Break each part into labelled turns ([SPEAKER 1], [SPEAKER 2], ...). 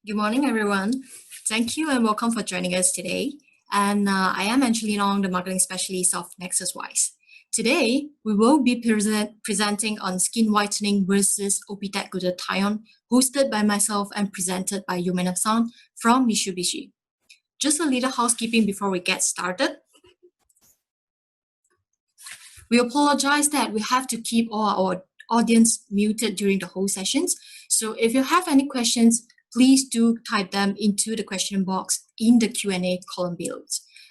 [SPEAKER 1] Good morning, everyone. Thank you and welcome for joining us today. And I am Angelina Ong, the marketing specialist of Nexus Wise. Today, we will be presenting on skin whitening versus OPITAC Glutathione, hosted by myself and presented by Yumena-san from Mitsubishi. Just a little housekeeping before we get started. We apologize that we have to keep all our audience muted during the whole sessions. So if you have any questions, please do type them into the question box in the Q&A column below.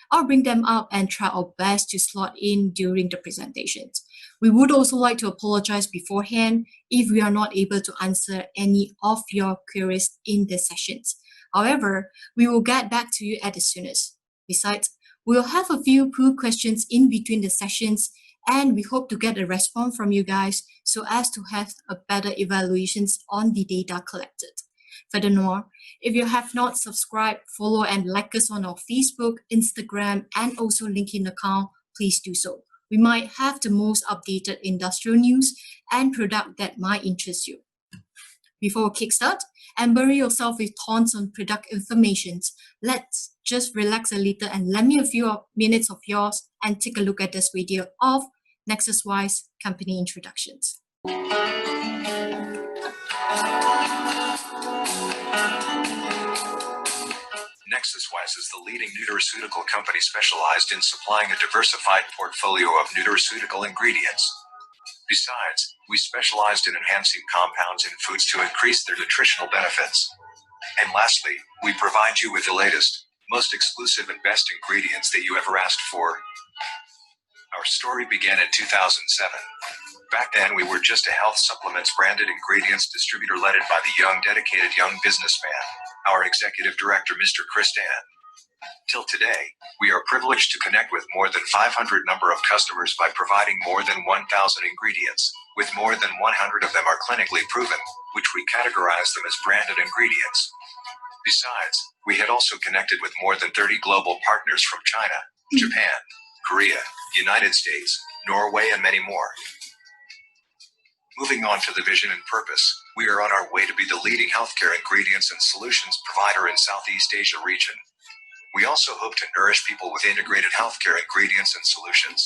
[SPEAKER 1] I'll bring them up and try our best to slot in during the presentations. We would also like to apologize beforehand if we are not able to answer any of your queries in the sessions. However, we will get back to you at the soonest. Besides, we'll have a few pull questions in between the sessions, and we hope to get a response from you guys so as to have a better evaluations on the data collected. Furthermore, if you have not subscribed, follow and like us on our Facebook, Instagram, and also LinkedIn account, please do so. We might have the most updated industrial news and product that might interest you. Before we kickstart and bury yourself with tons of product information, let's just relax a little and lend me a few minutes of yours and take a look at this video of Nexus Wise company introductions.
[SPEAKER 2] Nexus Wise is the leading nutraceutical company specialized in supplying a diversified portfolio of nutraceutical ingredients. Besides, we specialized in enhancing compounds in foods to increase their nutritional benefits. And lastly, we provide you with the latest, most exclusive and best ingredients that you ever asked for. Our story began in 2007. Back then, we were just a health supplements branded ingredients distributor led by the dedicated young businessman, our executive director, Mr. Kristan. Till today, we are privileged to connect with more than 500 number of customers by providing more than 1,000 ingredients, with more than 100 of them are clinically proven, which we categorize them as branded ingredients. Besides, we had also connected with more than 30 global partners from China, Japan, Korea, United States, Norway, and many more. Moving on to the vision and purpose, we are on our way to be the leading healthcare ingredients and solutions provider in Southeast Asia region. We also hope to nourish people with integrated healthcare ingredients and solutions.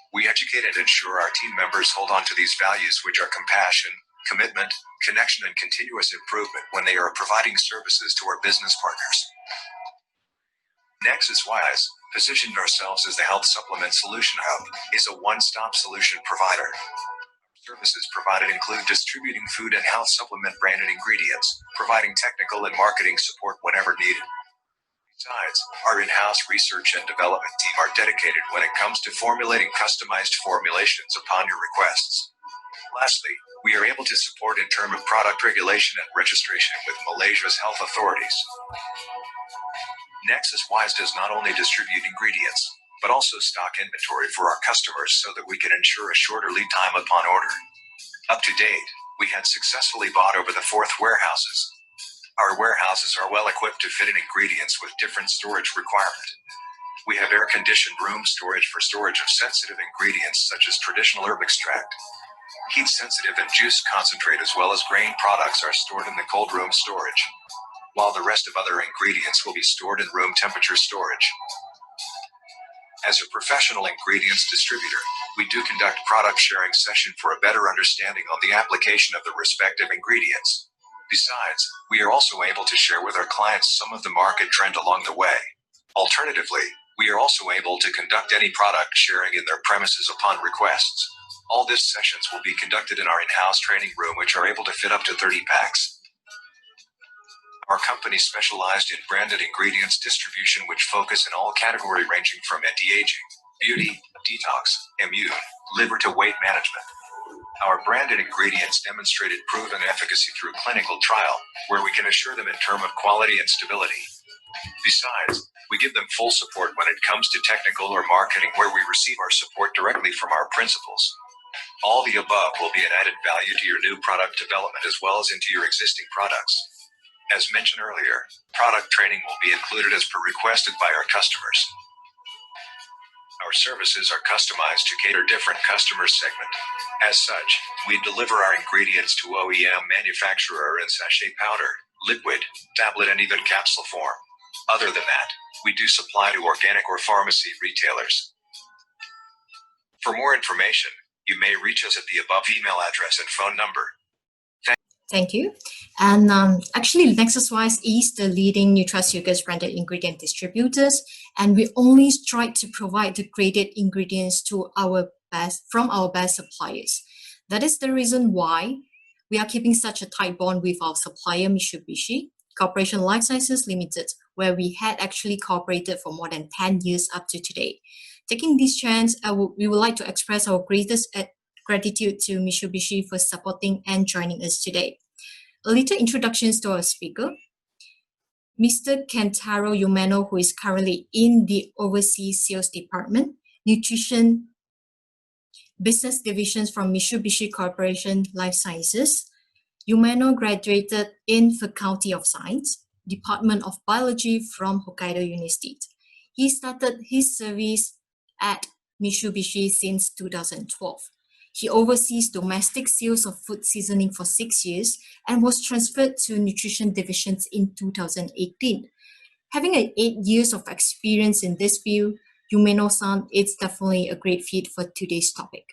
[SPEAKER 2] We educate and ensure our team members hold on to these values, which are compassion, commitment, connection, and continuous improvement when they are providing services to our business partners. Nexus Wise, positioned ourselves as the health supplement solution hub, is a one-stop solution provider. Services provided include distributing food and health supplement branded ingredients, providing technical and marketing support whenever needed. Besides, our in-house research and development team are dedicated when it comes to formulating customized formulations upon your requests. Lastly, we are able to support in terms of product regulation and registration with Malaysia's health authorities. Nexus Wise does not only distribute ingredients, but also stock inventory for our customers so that we can ensure a shorter lead time upon order. Up to date, we had successfully bought over the 4 warehouses. Our warehouses are well equipped to fit in ingredients with different storage requirement. We have air-conditioned room storage for storage of sensitive ingredients such as traditional herb extract. Heat-sensitive and juice concentrate as well as grain products are stored in the cold room storage, while the rest of other ingredients will be stored in room temperature storage. As a professional ingredients distributor, we do conduct product sharing session for a better understanding on the application of the respective ingredients. Besides, we are also able to share with our clients some of the market trend along the way. Alternatively, we are also able to conduct any product sharing in their premises upon requests. All these sessions will be conducted in our in-house training room, which are able to fit up to 30 packs. Our company specialized in branded ingredients distribution, which focus in all category ranging from anti-aging, beauty, detox, immune, liver to weight management. Our branded ingredients demonstrated proven efficacy through clinical trial, where we can assure them in terms of quality and stability. Besides, we give them full support when it comes to technical or marketing, where we receive our support directly from our principals. All the above will be an added value to your new product development as well as into your existing products. As mentioned earlier, product training will be included as per requested by our customers. Our services are customized to cater different customer segment. As such, we deliver our ingredients to OEM manufacturer in sachet powder, liquid, tablet, and even capsule form. Other than that, we do supply to organic or pharmacy retailers. For more information, you may reach us at the above email address and phone number.
[SPEAKER 1] Thank you. And actually, Nexus Wise is the leading nutraceuticals branded ingredient distributors, and we only strive to provide the graded ingredients to from our best suppliers. That is the reason why we are keeping such a tight bond with our supplier, Mitsubishi Corporation Life Sciences Limited, where we had actually cooperated for more than 10 years up to today. Taking this chance, we would like to express our greatest gratitude to Mitsubishi for supporting and joining us today. A little introductions to our speaker. Mr. Kentaro Umeno, who is currently in the Overseas Sales Department, Nutrition Business Divisions from Mitsubishi Corporation Life Sciences. Umeno graduated in Faculty of Science, Department of Biology from Hokkaido University. He started his service at Mitsubishi since 2012. He oversees domestic sales of food seasoning for 6 years and was transferred to nutrition divisions in 2018. Having 8 years of experience in this field, Umeno-san is definitely a great fit for today's topic.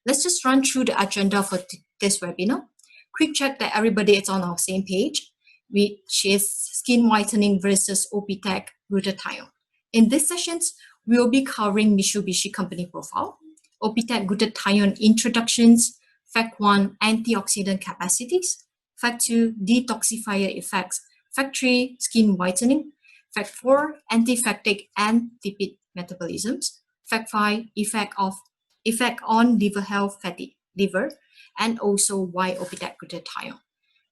[SPEAKER 1] Let's just run through the agenda for this webinar. Quick check that everybody is on our same page, which is skin whitening versus OPITAC Glutathione. In these sessions, we will be covering Mitsubishi company profile, OPITAC Glutathione introductions, Fact 1, antioxidant capacities, Fact 2, detoxifier effects, Fact 3, skin whitening, Fact 4, antifectic and lipid metabolisms, Fact 5, effect on liver health, fatty liver, and also why OPITAC Glutathione.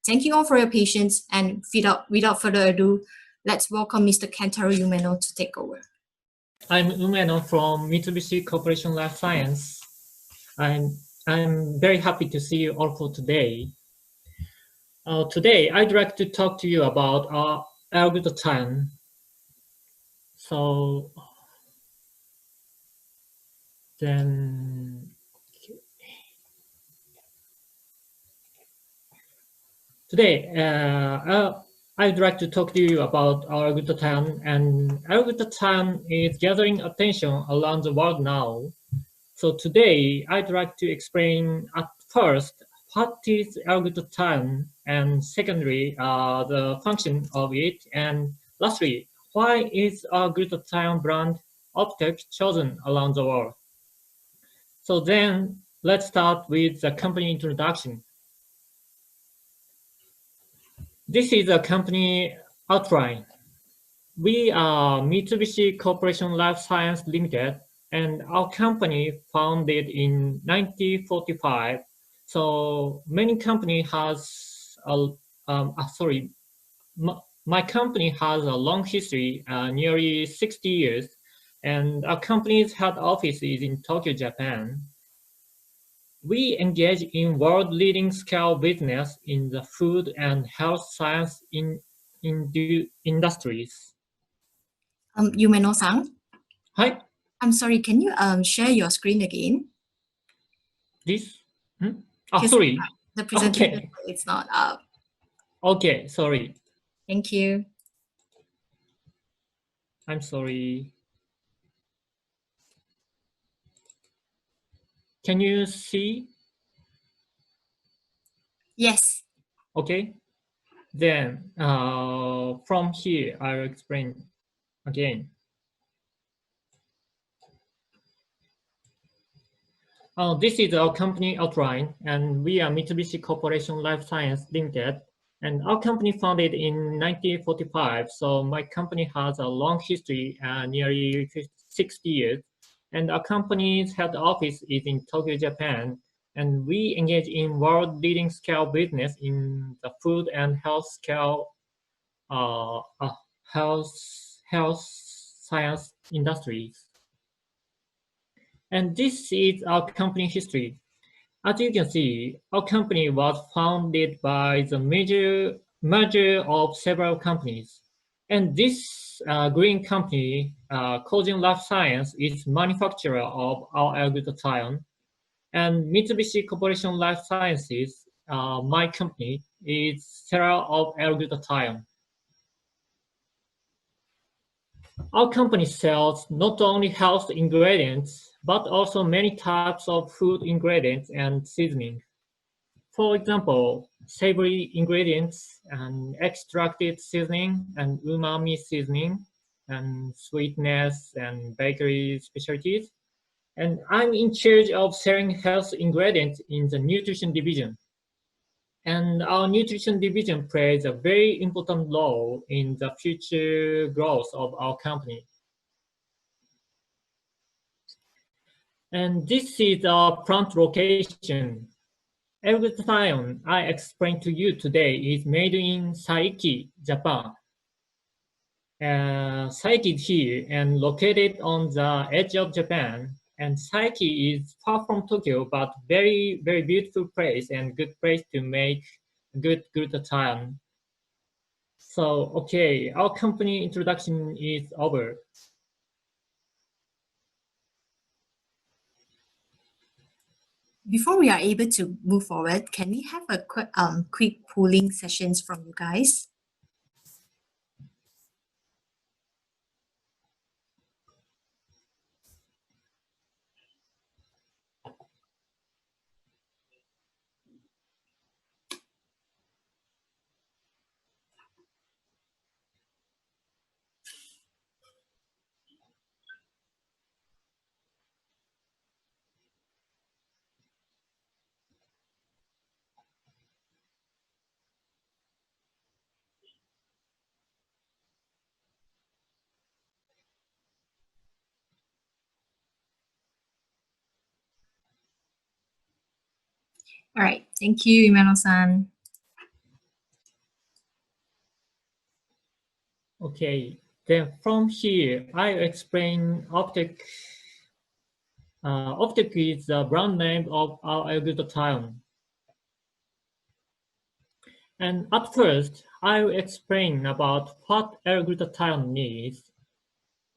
[SPEAKER 1] Thank you all for your patience, and without further ado, let's welcome Mr. Kentaro Umeno to take over.
[SPEAKER 3] I'm Umeno from Mitsubishi Corporation Life Science. I'm very happy to see you all for today. Today, I'd like to talk to you about L-glutathione. So then, today, I'd like to talk to you about our glutathione, and our glutathione is gathering attention around the world now. So today, I'd like to explain at first what is L-glutathione, and secondly, the function of it, and lastly, why is our glutathione brand OPITAC chosen around the world? So then, let's start with the company introduction. This is a company outline. We are Mitsubishi Corporation Life Science Limited, and our company founded in 1945. So many company has my company has a long history, nearly 60 years, and our company's head office is in Tokyo, Japan. We engage in world-leading scale business in the food and health science industries.
[SPEAKER 1] Umeno-san?
[SPEAKER 3] Hi.
[SPEAKER 1] I'm sorry, can you share your screen again?
[SPEAKER 3] This? Oh, sorry.
[SPEAKER 1] The presentation,
[SPEAKER 3] okay.
[SPEAKER 1] It's not up.
[SPEAKER 3] Okay, sorry.
[SPEAKER 1] Thank you.
[SPEAKER 3] I'm sorry. Can you see?
[SPEAKER 1] Yes.
[SPEAKER 3] Okay. Then from here, I'll explain again. This is our company outline, and we are Mitsubishi Corporation Life Science Limited, and our company founded in 1945. So my company has a long history, nearly 60 years, and our company's head office is in Tokyo, Japan, and we engage in world-leading scale business in the food and health scale, health science industries. And this is our company history. As you can see, our company was founded by the merger of several companies. And this green company, Cogent Life Science, is manufacturer of our L-glutathione. And Mitsubishi Corporation Life Sciences my company is seller of L-glutathione. Our company sells not only health ingredients, but also many types of food ingredients and seasoning. For example, savory ingredients and extracted seasoning and umami seasoning and sweetness and bakery specialties. And I'm in charge of selling health ingredients in the nutrition division. And our nutrition division plays a very important role in the future growth of our company. And this is our plant location. L-glutathione I explained to you today is made in Saiki, Japan. Saiki is here and located on the edge of Japan. And Saiki is far from Tokyo, but very, very beautiful place and good place to make good glutathione. So, okay, our company introduction is over.
[SPEAKER 1] Before we are able to move forward, can we have a quick polling sessions from you guys? All right, thank you, Imano-san.
[SPEAKER 3] Okay, then from here, I explain OPITAC. OPITAC is the brand name of our L-glutathione. And at first, I will explain about what L-glutathione is.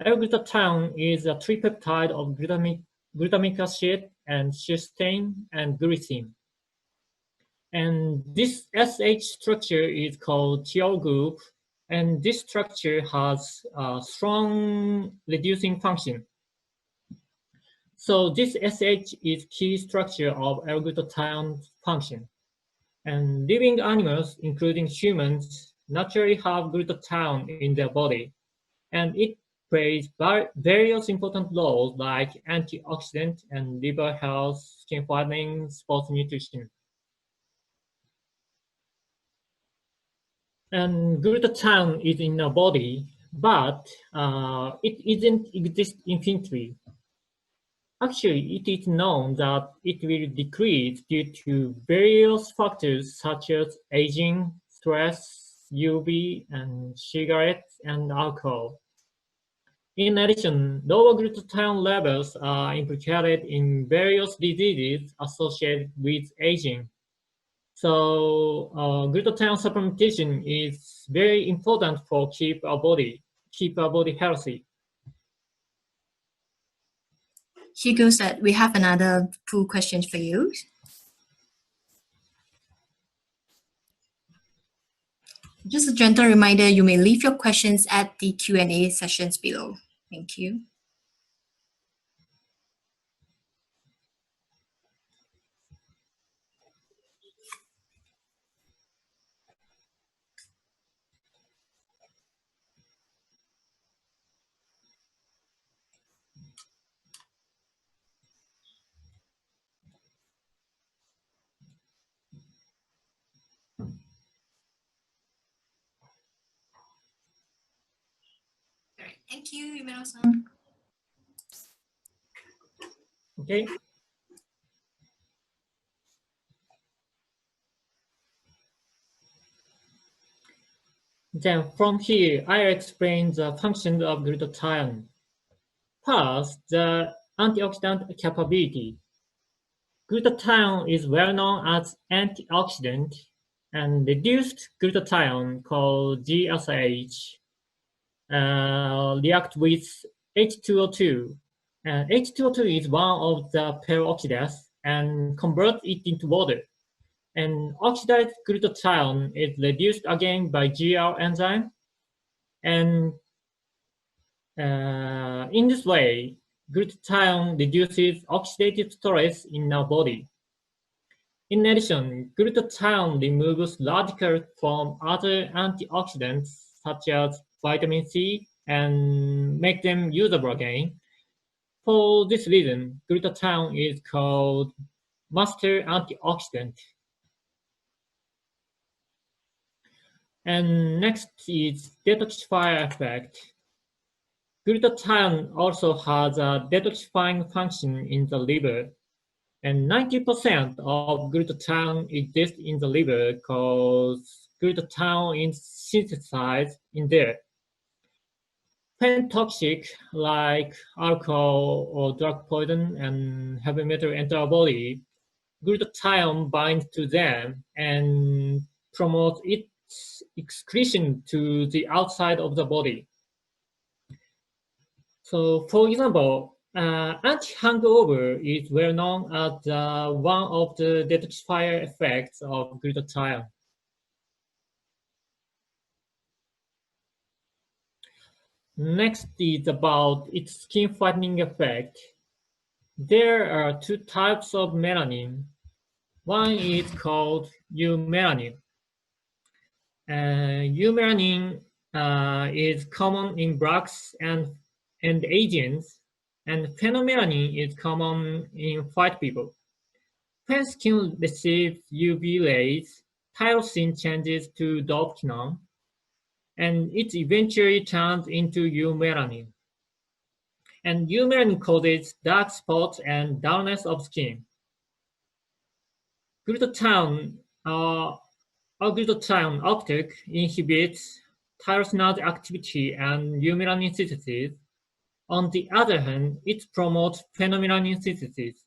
[SPEAKER 3] L-glutathione is a tripeptide of glutamic acid and cysteine and glycine. And this SH structure is called thiol group, and this structure has a strong reducing function. So this SH is key structure of L-glutathione function. And living animals, including humans, naturally have glutathione in their body, and it plays various important roles like antioxidant and liver health, skin whitening, sports nutrition. And glutathione is in our body, but it isn't exist infinitely. Actually, it is known that it will decrease due to various factors such as aging, stress, UV, and cigarettes and alcohol. In addition, lower glutathione levels are implicated in various diseases associated with aging. So glutathione supplementation is very important for keep our body healthy.
[SPEAKER 1] Hugo said we have another poll question for you. Just a gentle reminder, you may leave your questions at the Q&A sessions below. Thank you. Thank you, Imano-san.
[SPEAKER 3] Okay. Then from here, I explain the function of glutathione. First, the antioxidant capability. Glutathione is well known as antioxidant, and reduced glutathione called GSH react with H2O2. And H2O2 is one of the peroxides and convert it into water. And oxidized glutathione is reduced again by GR enzyme. And in this way, glutathione reduces oxidative stress in our body. In addition, glutathione removes radicals from other antioxidants such as vitamin C and make them usable again. For this reason, glutathione is called master antioxidant. And next is detoxifier effect. Glutathione also has a detoxifying function in the liver, and 90% of glutathione exists in the liver because glutathione is synthesized in there. When toxic, like alcohol or drug poison and heavy metal enter our body, glutathione binds to them and promotes its excretion to the outside of the body. So, for example, anti-hangover is well known as one of the detoxifier effects of glutathione. Next is about its skin whitening effect. There are two types of melanin. One is called eumelanin. Eumelanin is common in blacks and Asians, and phenomelanin is common in white people. When skin receives UV rays, tyrosine changes to darkening, and it eventually turns into eumelanin. And eumelanin causes dark spots and dullness of skin. Glutathione uptake inhibits tyrosinase activity and eumelanin synthesis. On the other hand, it promotes phenomelanin synthesis.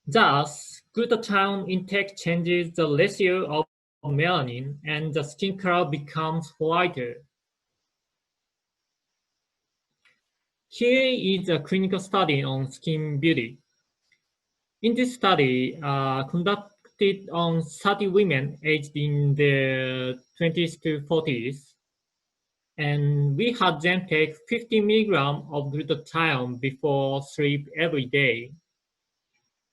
[SPEAKER 3] Thus, glutathione intake changes the ratio of melanin and the skin color becomes whiter. Here is a clinical study on skin beauty. In this study, conducted on 30 women aged in their 20s to 40s, and we had them take 50 milligrams of glutathione before sleep every day,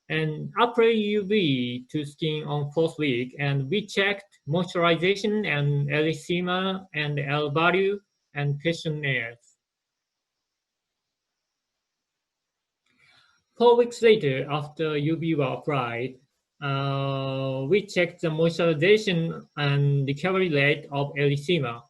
[SPEAKER 3] and apply UV to skin on 4th week, and we checked moisturization and erythema and L value and questionnaires. 4 weeks later, after UV were applied, we checked the moisturization and recovery rate of erythema.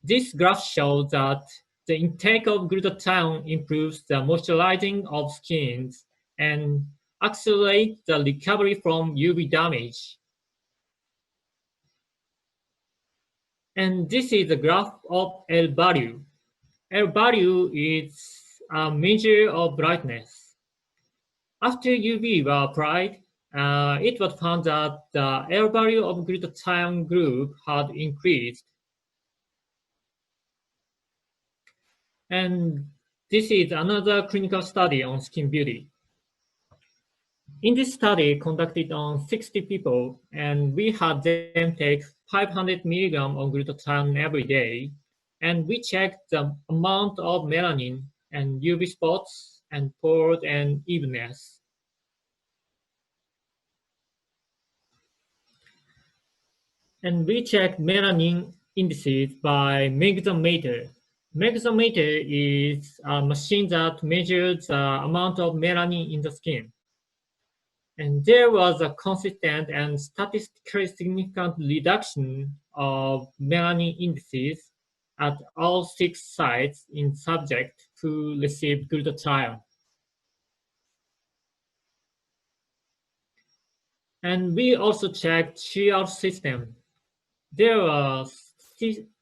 [SPEAKER 3] This graph shows that the intake of glutathione improves the moisturizing of skins and accelerates the recovery from UV damage. And this is a graph of L value. L value is a measure of brightness. After UV were applied, it was found that the L value of glutathione group had increased. And this is another clinical study on skin beauty. In this study conducted on 60 people, and we had them take 500 milligrams of glutathione every day, and we checked the amount of melanin and UV spots and pores and evenness. And we checked melanin indices by megzometer. Megzometer is a machine that measures the amount of melanin in the skin. And there was a consistent and statistically significant reduction of melanin indices at all 6 sites in subjects who received glutathione. And we also checked shear system. There was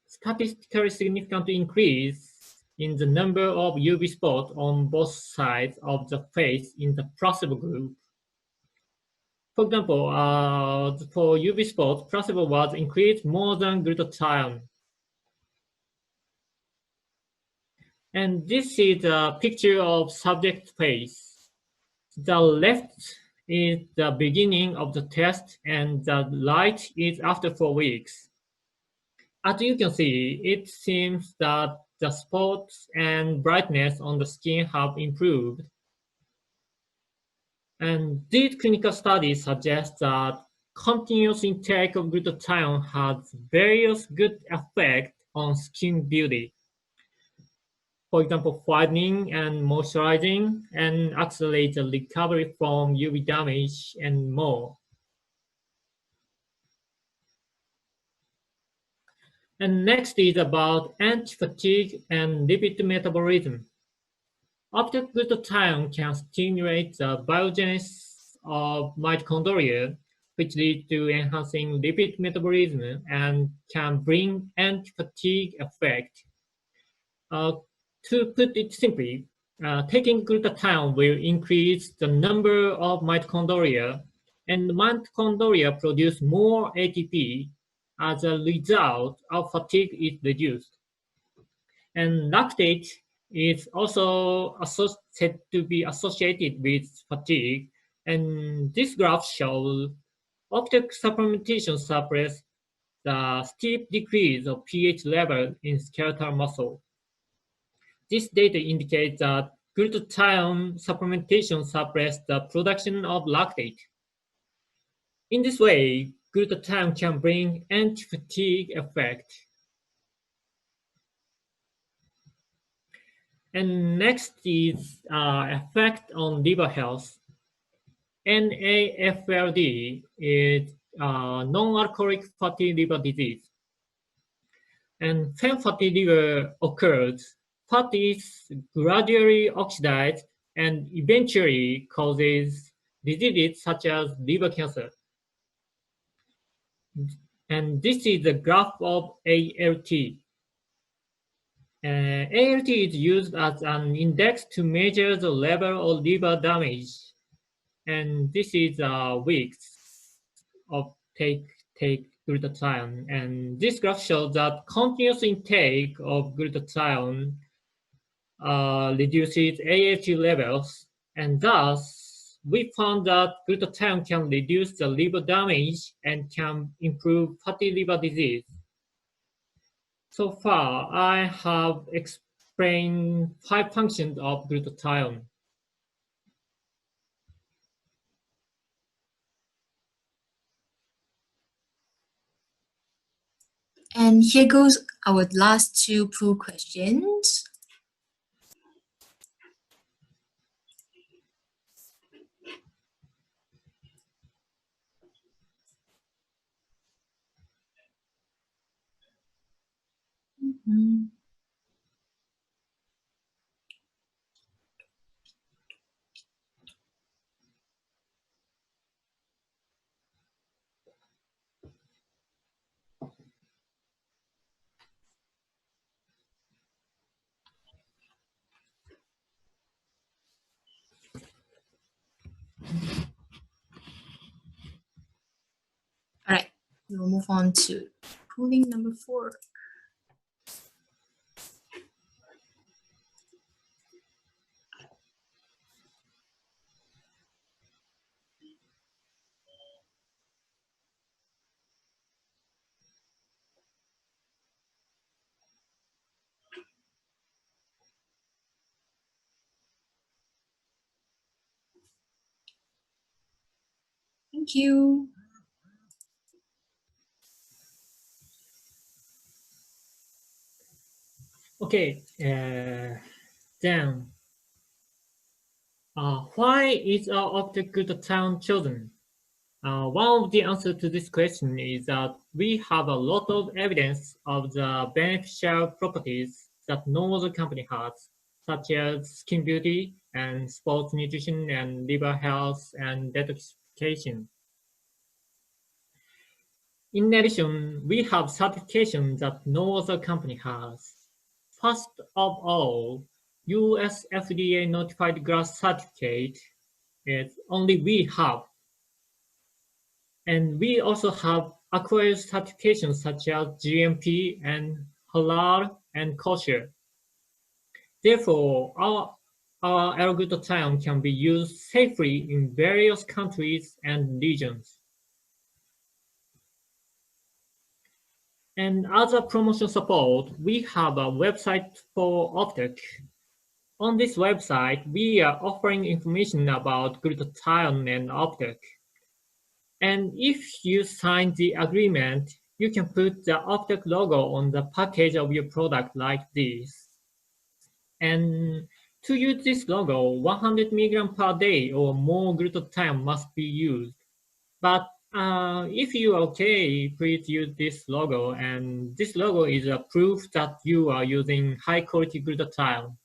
[SPEAKER 3] statistically significant increase in the number of UV spots on both sides of the face in the placebo group. For example, for UV spots, placebo was increased more than glutathione. And this is a picture of subject face. The left is the beginning of the test and the light is after 4 weeks. As you can see, it seems that the spots and brightness on the skin have improved. And these clinical studies suggest that continuous intake of glutathione has various good effects on skin beauty. For example, whitening and moisturizing, and accelerate the recovery from UV damage and more. And next is about anti-fatigue and lipid metabolism. Optic glutathione can stimulate the biogenesis of mitochondria, which leads to enhancing lipid metabolism and can bring anti-fatigue effect. To put it simply, taking glutathione will increase the number of mitochondria, and mitochondria produce more ATP. As a result, our fatigue is reduced. And lactate is also said to be associated with fatigue. And this graph shows optic supplementation suppress the steep decrease of pH level in skeletal muscle. This data indicates that glutathione supplementation suppresses the production of lactate. In this way, glutathione can bring anti-fatigue effect. And next is effect on liver health. NAFLD is non-alcoholic fatty liver disease. And when fatty liver occurs, fat is gradually oxidized and eventually causes diseases such as liver cancer. And this is the graph of ALT. ALT is used as an index to measure the level of liver damage. And this is weeks of take glutathione. And this graph shows that continuous intake of glutathione reduces ALT levels, and thus we found that glutathione can reduce the liver damage and can improve fatty liver disease. So far, I have explained 5 functions of glutathione.
[SPEAKER 1] And here goes our last 2 pool questions. All right, we'll move on to pooling number 4. Thank you.
[SPEAKER 3] Okay, then why is optic glutathione chosen? One of the answers to this question is that we have a lot of evidence of the beneficial properties that no other company has, such as skin beauty and sports nutrition and liver health and detoxification. In addition, we have certifications that no other company has. First of all, US FDA notified GRAS certificate is only we have. And we also have acquired certifications such as GMP and halal and kosher. Therefore, our L-glutathione can be used safely in various countries and regions. And as a promotion support, we have a website for OPITAC. On this website, we are offering information about glutathione and OPITAC. And if you sign the agreement, you can put the OPITAC logo on the package of your product like this. And to use this logo, 100 milligram per day or more glutathione must be used. But if you're okay, please use this logo. And this logo is a proof that you are using high quality glutathione.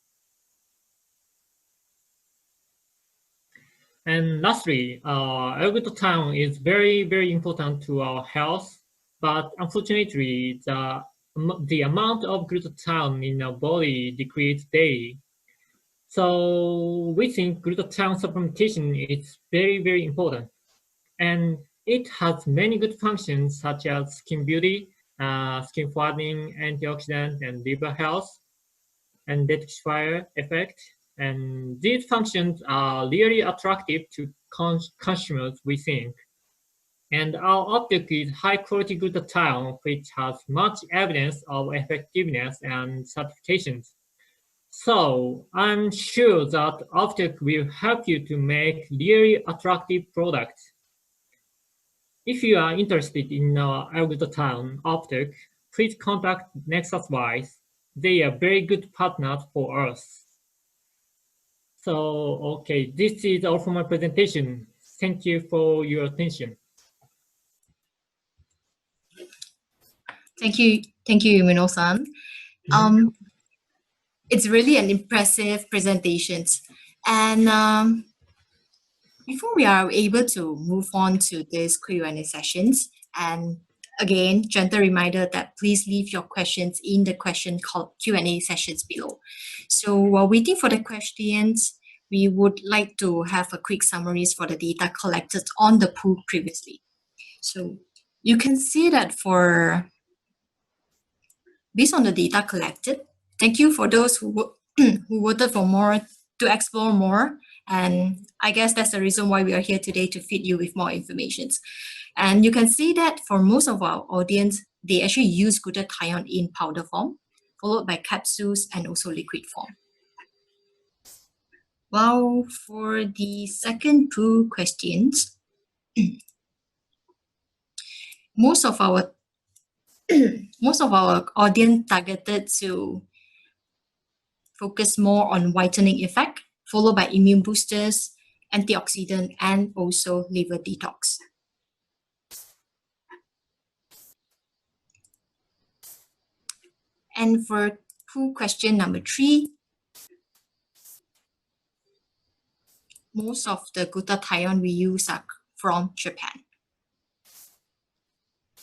[SPEAKER 3] And lastly, L-glutathione is very, very important to our health, but unfortunately, the amount of glutathione in our body decreases daily. So we think glutathione supplementation is very, very important. And it has many good functions such as skin beauty, skin whitening, antioxidant, and liver health, and detoxifier effect. And these functions are really attractive to consumers, we think. And our optic is high quality glutathione, which has much evidence of effectiveness and certifications. So I'm sure that optic will help you to make really attractive products. If you are interested in L-glutathione optic, please contact Nexus Wise. They are very good partners for us. So, okay, this is all for my presentation. Thank you for your attention.
[SPEAKER 1] Thank you, Umino-san. It's really an impressive presentation. And before we are able to move on to this Q&A sessions, and again, gentle reminder that please leave your questions in the Q&A sessions below. So while waiting for the questions, we would like to have a quick summaries for the data collected on the pool previously. So you can see that based on the data collected, thank you for those who voted for more, to explore more. And I guess that's the reason why we are here today, to feed you with more information. And you can see that for most of our audience, they actually use glutathione in powder form, followed by capsules and also liquid form. Well, for the second pool questions, most of our audience targeted to focus more on whitening effect, followed by immune boosters, antioxidant, and also liver detox. And for pool question number 3, most of the glutathione we use are from Japan.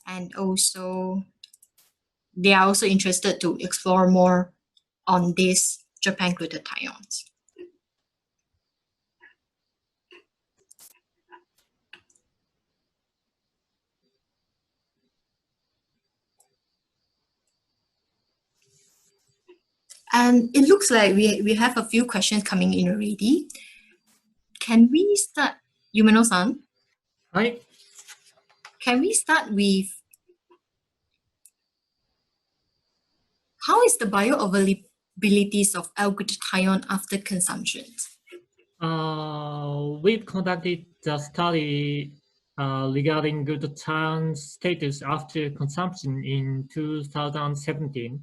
[SPEAKER 1] And also, they are also interested to explore more on these Japan glutathiones. And it looks like we have a few questions coming in already. Can we start, Yumeno-san?
[SPEAKER 3] Hi.
[SPEAKER 1] Can we start with how is the bioavailability of L-glutathione after consumption?
[SPEAKER 3] We've conducted the study regarding glutathione status after consumption in 2017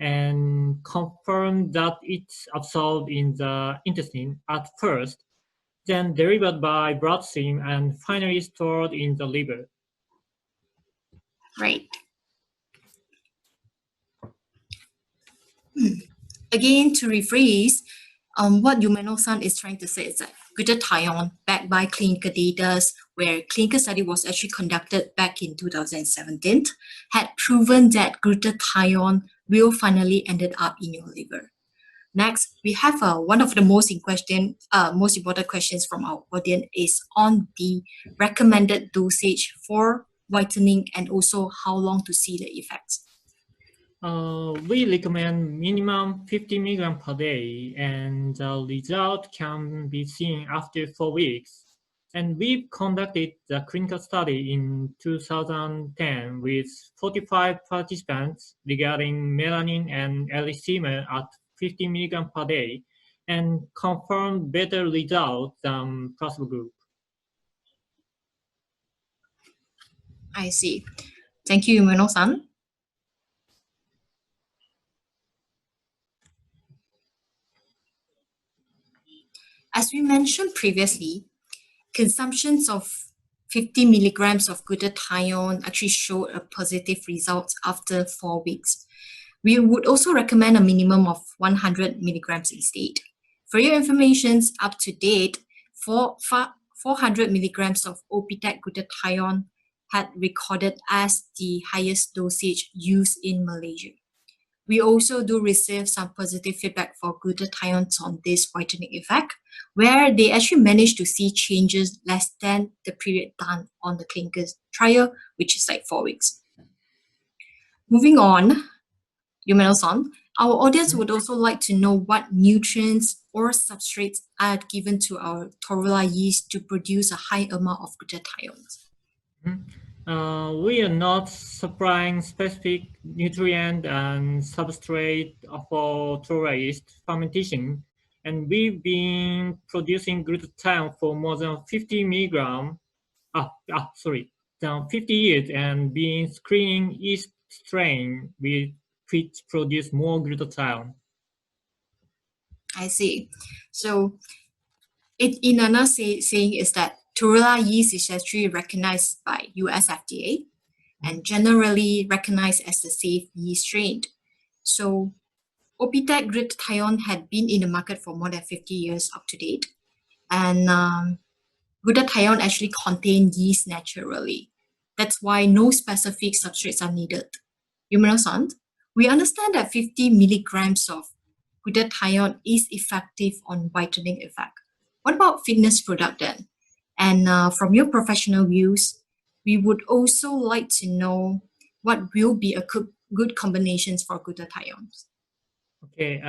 [SPEAKER 3] and confirmed that it's absorbed in the intestine at first, then delivered by bloodstream and finally stored in the liver.
[SPEAKER 1] Right. Again, to rephrase, what Yumeno-san is trying to say is that glutathione, backed by clinical data, where clinical study was actually conducted back in 2017, had proven that glutathione will finally ended up in your liver. Next, we have one of the most important questions from our audience is on the recommended dosage for whitening and also how long to see the effects.
[SPEAKER 3] We recommend minimum 50 milligram per day, and the result can be seen after 4 weeks. And we've conducted the clinical study in 2010 with 45 participants regarding melanin and erythema at 50 milligram per day, and confirmed better results than placebo group.
[SPEAKER 1] I see. Thank you, Umeno-san. As we mentioned previously, consumptions of 50 milligrams of glutathione actually showed a positive result after 4 weeks. We would also recommend a minimum of 100 milligrams instead. For your information, up to date, 400 milligrams of OPITAC Glutathione had recorded as the highest dosage used in Malaysia. We also do receive some positive feedback for glutathiones on this whitening effect, where they actually managed to see changes less than the period done on the clinical trial, which is like 4 weeks. Moving on, Yumeno-san, our audience would also like to know what nutrients or substrates are given to our Torula yeast to produce a high amount of glutathiones.
[SPEAKER 3] We are not supplying specific nutrient and substrate for Torula yeast fermentation, and we've been producing glutathione for more than 50 milligram, 50 years, and been screening each strain which produce more glutathione.
[SPEAKER 1] I see. So, in another saying is that Torula yeast is actually recognized by US FDA and generally recognized as a safe yeast strain. So, OPITAC Glutathione had been in the market for more than 50 years up to date. And glutathione actually contains yeast naturally. That's why no specific substrates are needed. Yumeno-san, we understand that 50 milligrams of glutathione is effective on whitening effect. What about fitness product then? And from your professional views, we would also like to know what will be a good combinations for glutathiones.
[SPEAKER 3] Okay,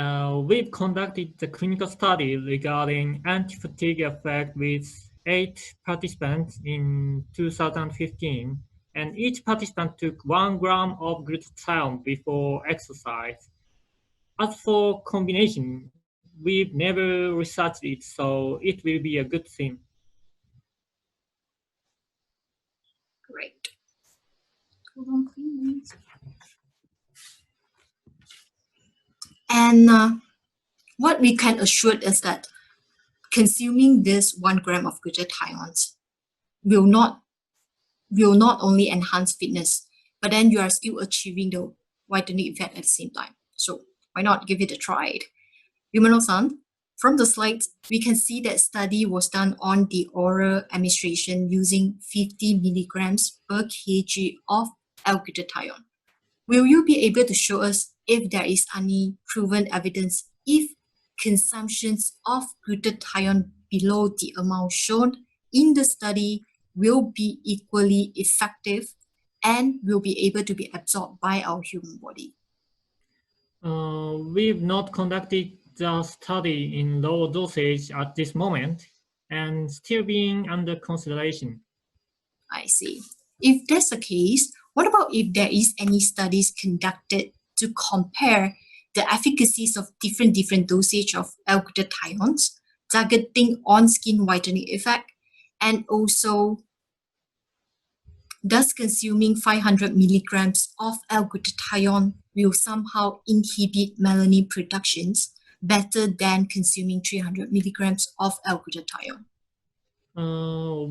[SPEAKER 3] we've conducted the clinical study regarding anti-fatigue effect with 8 participants in 2015, and each participant took 1 gram of glutathione before exercise. As for combination, we've never researched it, so it will be a good thing.
[SPEAKER 1] Great. Hold on, please. And what we can assure is that consuming this 1 gram of glutathiones will not only enhance fitness, but then you are still achieving the whitening effect at the same time. So why not give it a try? Yumeno-san, from the slides, we can see that study was done on the oral administration using 50 milligrams per kg of L-glutathione. Will you be able to show us if there is any proven evidence if consumptions of glutathione below the amount shown in the study will be equally effective and will be able to be absorbed by our human body?
[SPEAKER 3] We've not conducted the study in low dosage at this moment and still being under consideration.
[SPEAKER 1] I see. If that's the case, what about if there is any studies conducted to compare the efficacies of different dosage of L-glutathiones, targeting on-skin whitening effect, and also does consuming 500 milligrams of L-glutathione will somehow inhibit melanin productions better than consuming 300 milligrams of L-glutathione?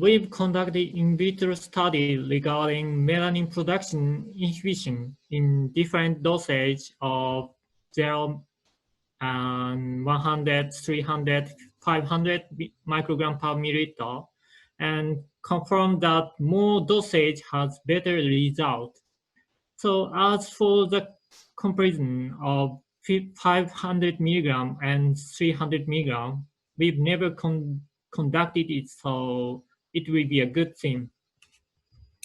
[SPEAKER 3] We've conducted in vitro study regarding melanin production inhibition in different dosage of 0 and 100, 300, 500 microgram per milliliter, and confirmed that more dosage has better result. So as for the comparison of 500 milligram and 300 milligram, we've never conducted it, so it will be a good thing.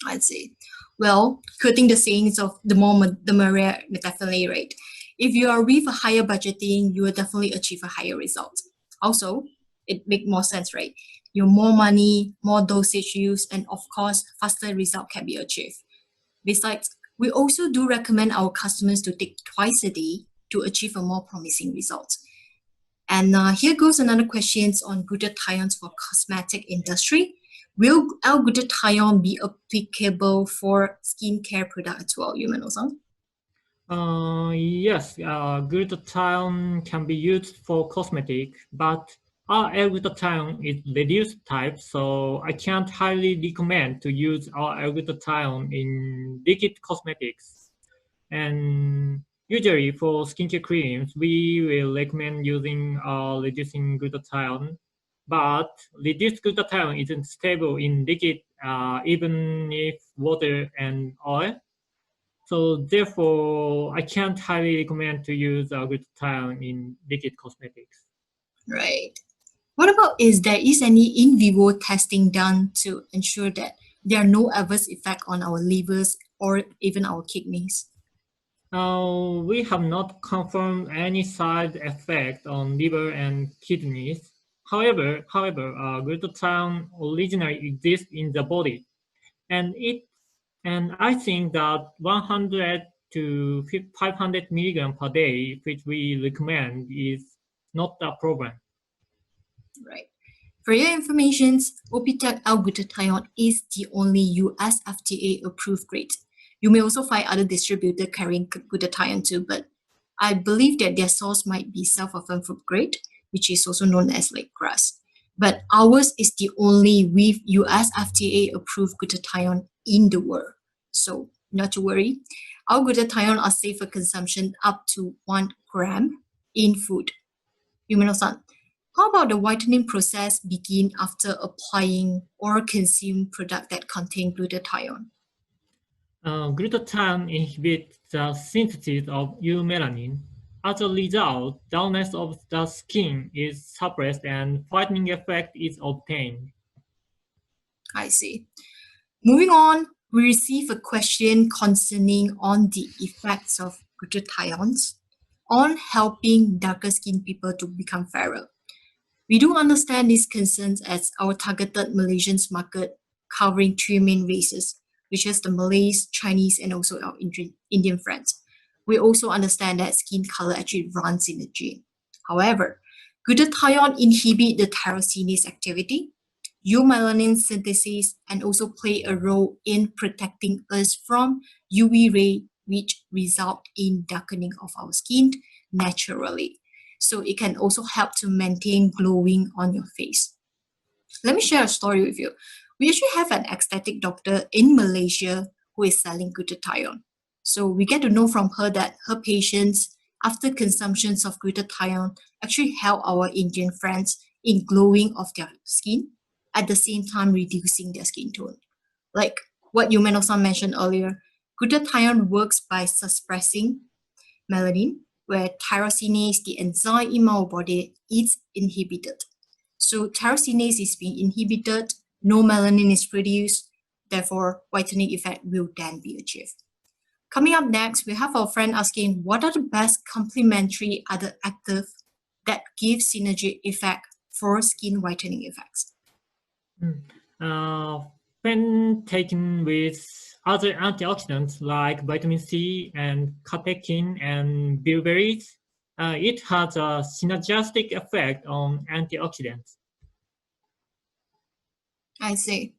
[SPEAKER 1] I'd say. Well, quoting the sayings of the more the merrier, definitely right. If you are with a higher budgeting, you will definitely achieve a higher result. Also, it makes more sense, right? You more money, more dosage used, and of course, faster result can be achieved. Besides, we also do recommend our customers to take twice a day to achieve a more promising result. And here goes another question on glutathiones for cosmetic industry. Will L-glutathione be applicable for skincare product as well, Yumeno-san?
[SPEAKER 3] Yes, glutathione can be used for cosmetic, but our L-glutathione is reduced type, so I can't highly recommend to use our L-glutathione in liquid cosmetics. And usually for skincare creams, we will recommend using reducing glutathione, but reduced glutathione isn't stable in liquid, even if water and oil. So therefore, I can't highly recommend to use glutathione in liquid cosmetics.
[SPEAKER 1] Right. What about is there is any in vivo testing done to ensure that there are no adverse effect on our livers or even our kidneys?
[SPEAKER 3] We have not confirmed any side effect on liver and kidneys. However, glutathione originally exists in the body, and I think that 100 to 500 milligram per day, which we recommend, is not a problem.
[SPEAKER 1] Right. For your information, OPITAC Glutathione is the only US FDA approved grade. You may also find other distributors carrying glutathione too, but I believe that their source might be self-affirmed food grade, which is also known as like grass. But ours is the only with US FDA approved glutathione in the world. So not to worry. Our glutathione are safe for consumption up to 1 gram in food. Yumeno-san, how about the whitening process begin after applying or consume product that contain glutathione?
[SPEAKER 3] Glutathione inhibits the synthesis of eumelanin. As a result, dullness of the skin is suppressed and whitening effect is obtained.
[SPEAKER 1] I see. Moving on, we receive a question concerning on the effects of glutathiones on helping darker skinned people to become fairer. We do understand these concerns as our targeted Malaysians market covering three main races, which is the Malays, Chinese, and also our Indian friends. We also understand that skin color actually runs in the gene. However, glutathione inhibit the tyrosinase activity, eumelanin synthesis, and also play a role in protecting us from UV ray, which result in darkening of our skin naturally. So it can also help to maintain glowing on your face. Let me share a story with you. We actually have an aesthetic doctor in Malaysia who is selling glutathione. So we get to know from her that her patients, after consumptions of glutathione, actually help our Indian friends in glowing of their skin, at the same time reducing their skin tone. Like what Yumeno-san mentioned earlier, glutathione works by suppressing melanin, where tyrosinase, the enzyme in our body, is inhibited. So tyrosinase is being inhibited, no melanin is produced, therefore whitening effect will then be achieved. Coming up next, we have our friend asking, what are the best complementary other active that give synergy effect for skin whitening effects?
[SPEAKER 3] When taken with other antioxidants like vitamin C and catechin and bilberries, it has a synergistic effect on antioxidants.
[SPEAKER 1] I see.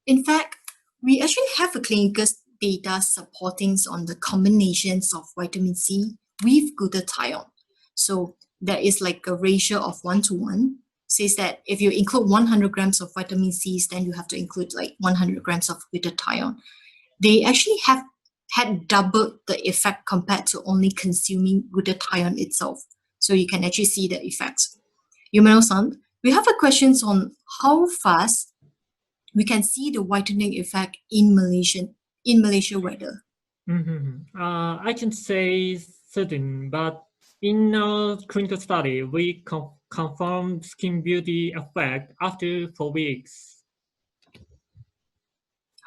[SPEAKER 1] In fact, we actually have a clinical data supporting on the combinations of vitamin C with glutathione. So there is like a ratio of 1:1. Says that if you include 100 grams of vitamin C, then you have to include like 100 grams of glutathione. They actually have had doubled the effect compared to only consuming glutathione itself. So you can actually see the effects. Yumeno-san, we have a question on how fast we can see the whitening effect in Malaysia weather.
[SPEAKER 3] I can say certain, but in a clinical study, we confirmed skin beauty effect after 4 weeks.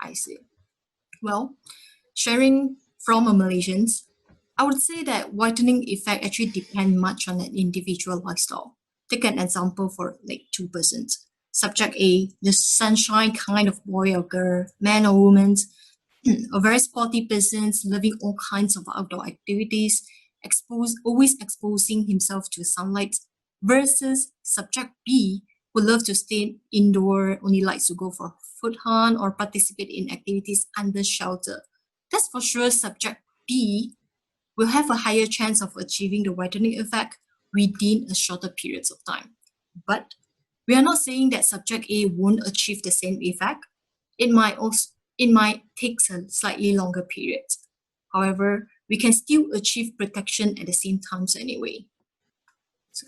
[SPEAKER 1] I see. Well, sharing from a Malaysians, I would say that whitening effect actually depend much on an individual lifestyle. Take an example for like two persons. Subject A, the sunshine kind of boy or girl, man or woman, a very sporty person, loving all kinds of outdoor activities, always exposing himself to sunlight, versus subject B, who loves to stay indoor, only likes to go for food hunt or participate in activities under shelter. That's for sure subject B will have a higher chance of achieving the whitening effect within a shorter periods of time. But we are not saying that subject A won't achieve the same effect. It might take a slightly longer period. However, we can still achieve protection at the same times anyway. So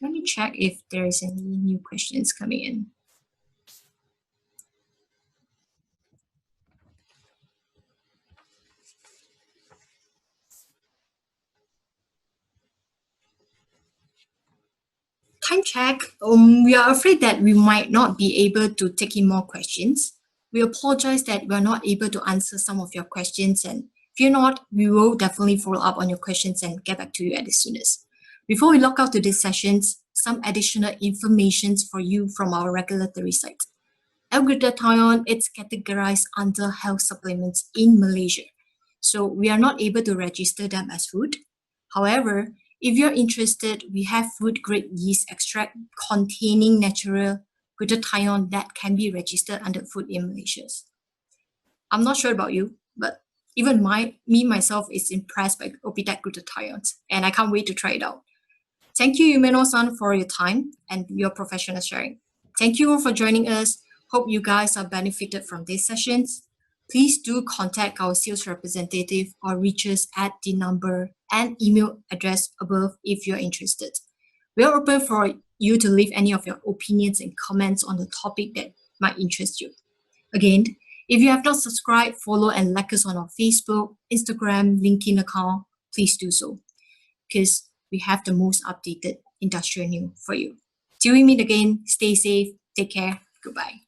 [SPEAKER 1] let me check if there is any new questions coming in. Time check. We are afraid that we might not be able to take in more questions. We apologize that we are not able to answer some of your questions, and fear not, we will definitely follow up on your questions and get back to you at the soonest. Before we log out to these sessions, some additional information for you from our regulatory site. L-glutathione, it's categorized under health supplements in Malaysia. So we are not able to register them as food. However, if you're interested, we have food-grade yeast extract containing natural glutathione that can be registered under food in Malaysia. I'm not sure about you, but even myself is impressed by OPITAC Glutathione, and I can't wait to try it out. Thank you, Yumeno-san, for your time and your professional sharing. Thank you all for joining us. Hope you guys are benefited from these sessions. Please do contact our sales representative or reach us at the number and email address above if you're interested. We are open for you to leave any of your opinions and comments on the topic that might interest you. Again, if you have not subscribed, follow and like us on our Facebook, Instagram, LinkedIn account, please do so, because we have the most updated industrial news for you. Till we meet again, stay safe, take care, goodbye.